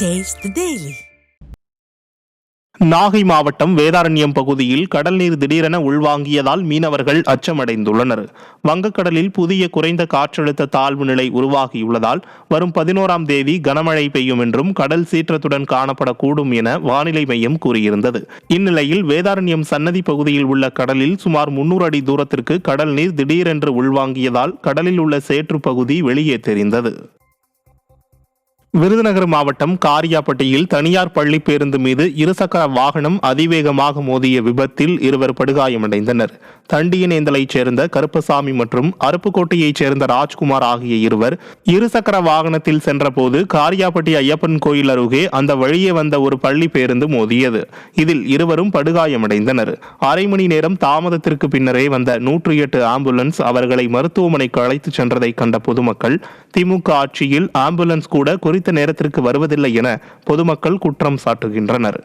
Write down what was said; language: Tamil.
Taste the Daily. நாகை மாவட்டம் வேதாரண்யம் பகுதியில் கடல் நீர் திடீரென உள்வாங்கியதால் மீனவர்கள் அச்சமடைந்துள்ளனர். வங்கக்கடலில் புதிய குறைந்த காற்றழுத்த தாழ்வு நிலை உருவாகியுள்ளதால் வரும் 11ஆம் தேதி கனமழை பெய்யும் என்றும் கடல் சீற்றத்துடன் காணப்படக்கூடும் என வானிலை மையம் கூறியிருந்தது. இந்நிலையில் வேதாரண்யம் சன்னதி பகுதியில் உள்ள கடலில் சுமார் 300 அடி தூரத்திற்கு கடல் நீர் திடீரென்று உள்வாங்கியதால் கடலில் உள்ள சேற்று பகுதி வெளியே தெரிந்தது. விருதுநகர் மாவட்டம் காரியாபட்டியில் தனியார் பள்ளி பேருந்து மீது இருசக்கர வாகனம் அதிவேகமாக மோதிய விபத்தில் இருவர் படுகாயமடைந்தனர். தண்டியனேந்தலைச் சேர்ந்த கருப்பசாமி மற்றும் அருப்புக்கோட்டையைச் சேர்ந்த ராஜ்குமார் ஆகிய இருவர் இருசக்கர வாகனத்தில் சென்றபோது காரியாபட்டி ஐயப்பன் கோயில் அருகே அந்த வழியே வந்த ஒரு பள்ளி பேருந்து மோதியது. இதில் இருவரும் படுகாயமடைந்தனர். அரை மணி நேரம் தாமதத்திற்கு பின்னரே வந்த 108 ஆம்புலன்ஸ் அவர்களை மருத்துவமனைக்கு அழைத்துச் சென்றதை கண்ட பொதுமக்கள் திமுக ஆட்சியில் ஆம்புலன்ஸ் கூட குறித்த நேரத்திற்கு வருவதில்லை என பொதுமக்கள் குற்றம் சாட்டுகின்றனர்.